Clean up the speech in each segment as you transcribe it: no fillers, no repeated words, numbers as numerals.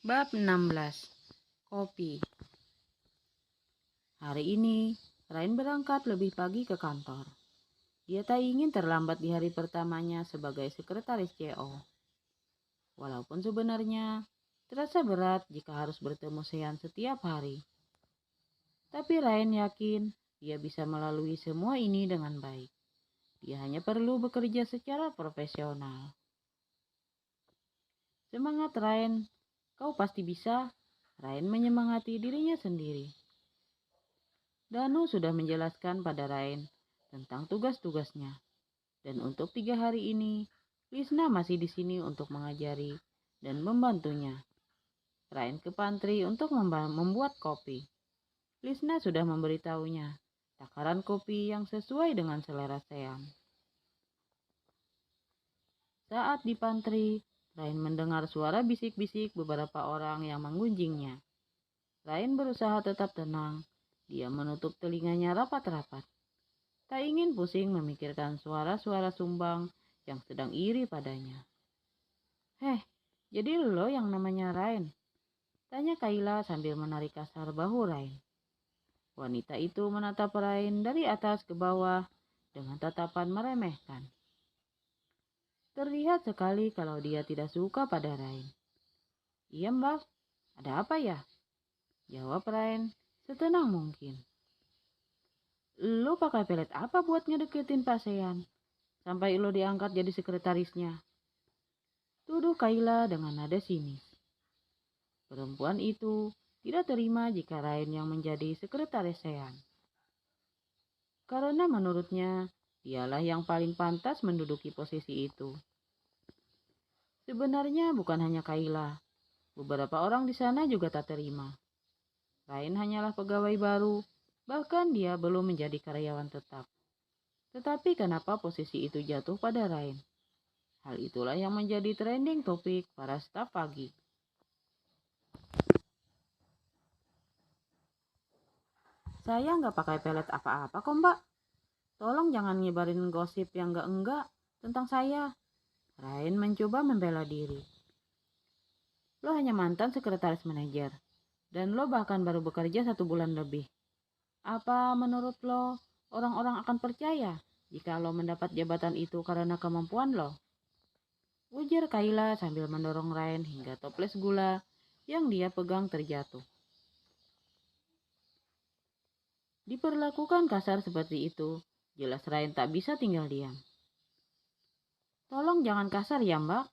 Bab 16. Kopi. Hari ini, Rain berangkat lebih pagi ke kantor. Dia tak ingin terlambat di hari pertamanya sebagai sekretaris CO. Walaupun sebenarnya terasa berat jika harus bertemu Sean setiap hari. Tapi Rain yakin dia bisa melalui semua ini dengan baik. Dia hanya perlu bekerja secara profesional. Semangat Rain, kau pasti bisa. Rain menyemangati dirinya sendiri. Danu sudah menjelaskan pada Rain tentang tugas-tugasnya. Dan untuk 3 hari ini, Lisna masih di sini untuk mengajari dan membantunya. Rain ke pantry untuk membuat kopi. Lisna sudah memberitahunya takaran kopi yang sesuai dengan selera Sean. Saat di pantry, Rain mendengar suara bisik-bisik beberapa orang yang menggunjingnya. Rain berusaha tetap tenang. Dia menutup telinganya rapat-rapat. Tak ingin pusing memikirkan suara-suara sumbang yang sedang iri padanya. Jadi lo yang namanya Rain? Tanya Kayla sambil menarik kasar bahu Rain. Wanita itu menatap Rain dari atas ke bawah dengan tatapan meremehkan. Terlihat sekali kalau dia tidak suka pada Rain. Iya mbak, ada apa ya? Jawab Rain setenang mungkin. Lo pakai pelet apa buat ngedeketin Pak Sean? Sampai lo diangkat jadi sekretarisnya. Tuduh Kayla dengan nada sinis. Perempuan itu tidak terima jika Rain yang menjadi sekretaris Sean. Karena menurutnya, dialah yang paling pantas menduduki posisi itu. Sebenarnya bukan hanya Kayla. Beberapa orang di sana juga tak terima. Rain hanyalah pegawai baru, bahkan dia belum menjadi karyawan tetap. Tetapi kenapa posisi itu jatuh pada Rain? Hal itulah yang menjadi trending topik para staf pagi. Saya nggak pakai pelet apa-apa kok mbak. Tolong jangan nyebarin gosip yang enggak tentang saya. Rain mencoba membela diri. Lo hanya mantan sekretaris manajer. Dan lo bahkan baru bekerja 1 bulan lebih. Apa menurut lo orang-orang akan percaya jika lo mendapat jabatan itu karena kemampuan lo? Ujar Kayla sambil mendorong Rain hingga toples gula yang dia pegang terjatuh. Diperlakukan kasar seperti itu, jelas Rain tak bisa tinggal diam. Tolong jangan kasar ya mbak,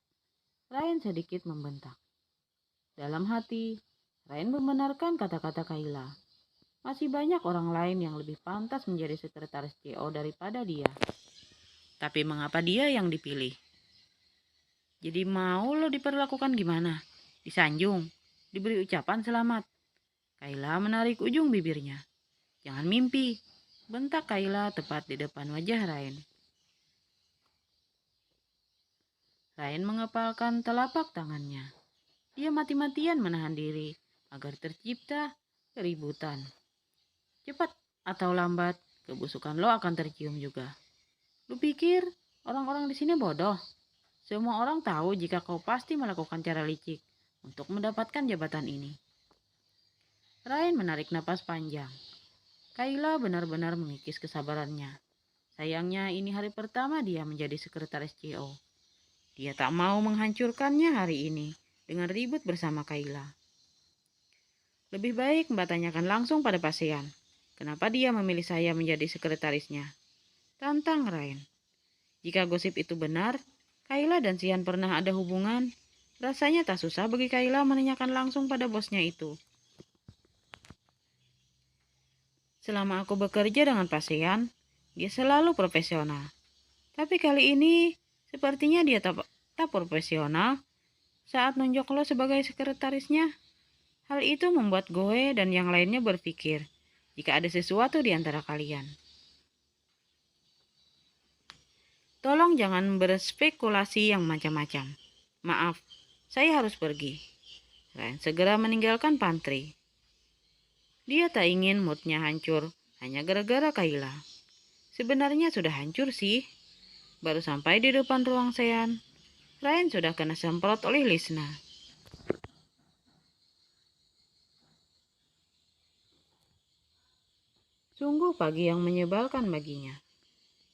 Rain sedikit membentak. Dalam hati, Rain membenarkan kata-kata Kayla. Masih banyak orang lain yang lebih pantas menjadi sekretaris CO daripada dia. Tapi mengapa dia yang dipilih? Jadi mau lo diperlakukan gimana? Disanjung? Diberi ucapan selamat? Kayla menarik ujung bibirnya. Jangan mimpi, bentak Kayla tepat di depan wajah Rain. Rain mengepalkan telapak tangannya. Dia mati-matian menahan diri agar tercipta keributan. Cepat atau lambat, kebusukan lo akan tercium juga. Lu pikir orang-orang di sini bodoh? Semua orang tahu jika kau pasti melakukan cara licik untuk mendapatkan jabatan ini. Rain menarik napas panjang. Kayla benar-benar mengikis kesabarannya. Sayangnya ini hari pertama dia menjadi sekretaris CO. Dia tak mau menghancurkannya hari ini dengan ribut bersama Kayla. Lebih baik Mbak tanyakan langsung pada Pak Sean. Kenapa dia memilih saya menjadi sekretarisnya? Tantang Rain. Jika gosip itu benar, Kayla dan Sean pernah ada hubungan. Rasanya tak susah bagi Kayla menanyakan langsung pada bosnya itu. Selama aku bekerja dengan Pak Sean, dia selalu profesional. Tapi kali ini, sepertinya dia tak profesional saat nunjuk lo sebagai sekretarisnya. Hal itu membuat gue dan yang lainnya berpikir jika ada sesuatu di antara kalian. Tolong jangan berspekulasi yang macam-macam. Maaf, saya harus pergi. Rain segera meninggalkan pantry. Dia tak ingin moodnya hancur hanya gara-gara Kayla. Sebenarnya sudah hancur sih. Baru sampai di depan ruang Sean, Rain sudah kena semprot oleh Lisna. Sungguh pagi yang menyebalkan baginya.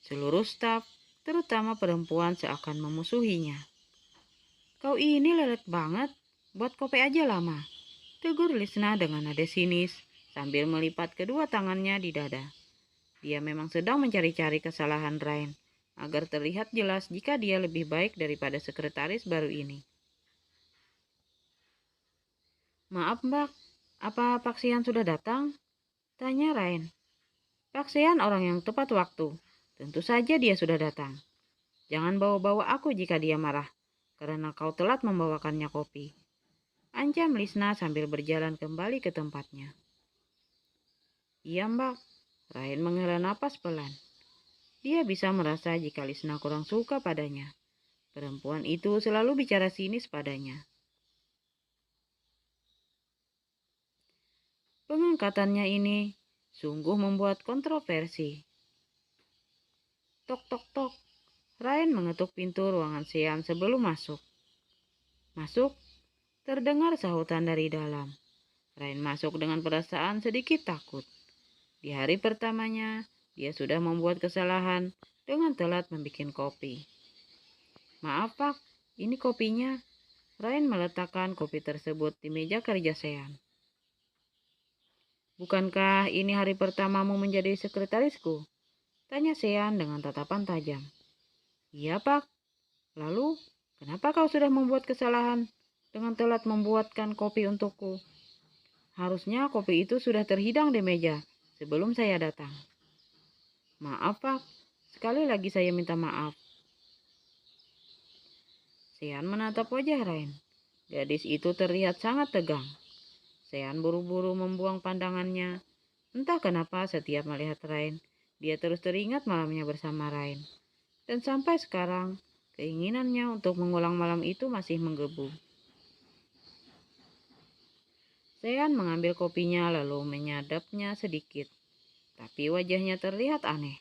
Seluruh staf, terutama perempuan, seakan memusuhinya. "Kau ini lelet banget, buat kopi aja lama," tegur Lisna dengan nada sinis sambil melipat kedua tangannya di dada. Dia memang sedang mencari-cari kesalahan Rain agar terlihat jelas jika dia lebih baik daripada sekretaris baru ini. "Maaf Mbak, apa Pak Sian sudah datang?" tanya Rain. "Pak Sian orang yang tepat waktu. Tentu saja dia sudah datang. Jangan bawa-bawa aku jika dia marah, karena kau telat membawakannya kopi," ancam Lisna sambil berjalan kembali ke tempatnya. "Iya Mbak," Rain menghela napas pelan. Dia bisa merasa jika Lisna kurang suka padanya. Perempuan itu selalu bicara sinis padanya. Pengangkatannya ini sungguh membuat kontroversi. Tok tok tok. Ryan mengetuk pintu ruangan Sian sebelum masuk. "Masuk," terdengar sahutan dari dalam. Ryan masuk dengan perasaan sedikit takut. Di hari pertamanya, dia sudah membuat kesalahan dengan telat membuat kopi. "Maaf Pak, ini kopinya." Ryan meletakkan kopi tersebut di meja kerja Sean. "Bukankah ini hari pertamamu menjadi sekretarisku?" tanya Sean dengan tatapan tajam. "Iya Pak. Lalu, kenapa kau sudah membuat kesalahan dengan telat membuatkan kopi untukku? Harusnya kopi itu sudah terhidang di meja sebelum saya datang." "Maaf Pak, sekali lagi saya minta maaf." Sean menatap wajah Rain. Gadis itu terlihat sangat tegang. Sean buru-buru membuang pandangannya. Entah kenapa setiap melihat Rain, dia terus teringat malamnya bersama Rain. Dan sampai sekarang, keinginannya untuk mengulang malam itu masih menggebu. Sean mengambil kopinya lalu menyadapnya sedikit. Tapi wajahnya terlihat aneh.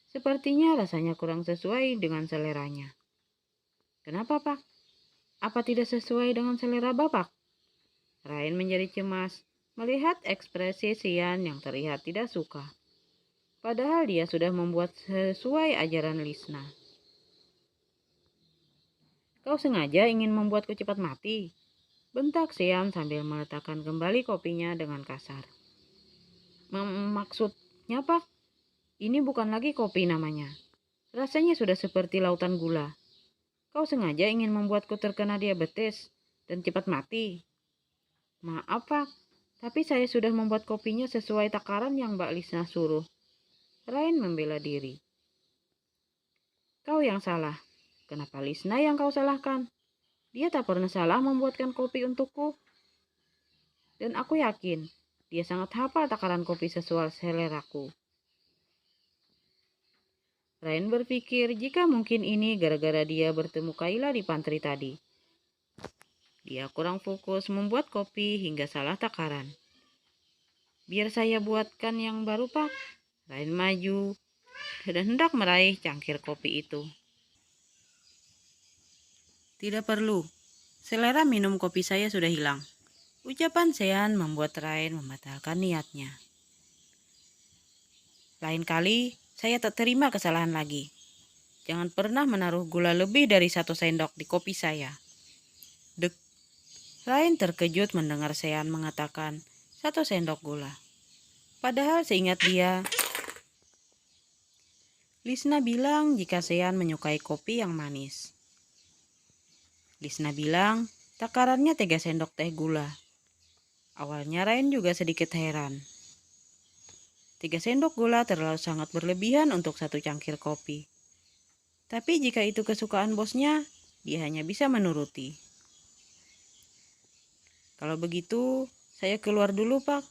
Sepertinya rasanya kurang sesuai dengan seleranya. "Kenapa Pak? Apa tidak sesuai dengan selera Bapak?" Rain menjadi cemas melihat ekspresi Sian yang terlihat tidak suka. Padahal dia sudah membuat sesuai ajaran Lisna. "Kau sengaja ingin membuatku cepat mati?" bentak Sian sambil meletakkan kembali kopinya dengan kasar. "Maksudnya Pak, ini bukan lagi kopi namanya. Rasanya sudah seperti lautan gula. Kau sengaja ingin membuatku terkena diabetes dan cepat mati." "Maaf Pak, tapi saya sudah membuat kopinya sesuai takaran yang Mbak Lisna suruh." Rain membela diri. "Kau yang salah. Kenapa Lisna yang kau salahkan? Dia tak pernah salah membuatkan kopi untukku. Dan aku yakin dia sangat hafal takaran kopi sesuai seleraku." Rain berpikir jika mungkin ini gara-gara dia bertemu Kayla di pantry tadi. Dia kurang fokus membuat kopi hingga salah takaran. "Biar saya buatkan yang baru Pak." Rain maju dan hendak meraih cangkir kopi itu. "Tidak perlu. Selera minum kopi saya sudah hilang," ucapan Sean membuat Rain membatalkan niatnya. "Lain kali saya tak terima kesalahan lagi. Jangan pernah menaruh gula lebih dari 1 sendok di kopi saya." Dek. Rain terkejut mendengar Sean mengatakan 1 sendok gula. Padahal seingat dia, Lisna bilang jika Sean menyukai kopi yang manis. Lisna bilang takarannya 3 sendok teh gula. Awalnya Rain juga sedikit heran. 3 sendok gula terlalu sangat berlebihan untuk 1 cangkir kopi. Tapi jika itu kesukaan bosnya, dia hanya bisa menuruti. "Kalau begitu, saya keluar dulu Pak."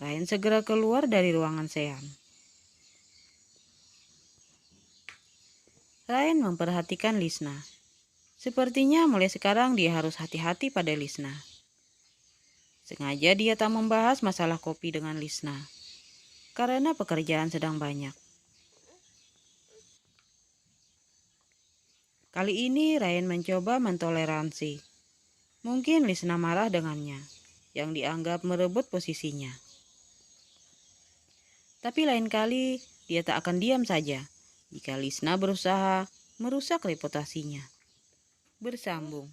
Rain segera keluar dari ruangan Sean. Rain memperhatikan Lisna. Sepertinya mulai sekarang dia harus hati-hati pada Lisna. Sengaja dia tak membahas masalah kopi dengan Lisna, karena pekerjaan sedang banyak. Kali ini Rain mencoba mentoleransi. Mungkin Lisna marah dengannya, yang dianggap merebut posisinya. Tapi lain kali dia tak akan diam saja jika Lisna berusaha merusak reputasinya. Bersambung.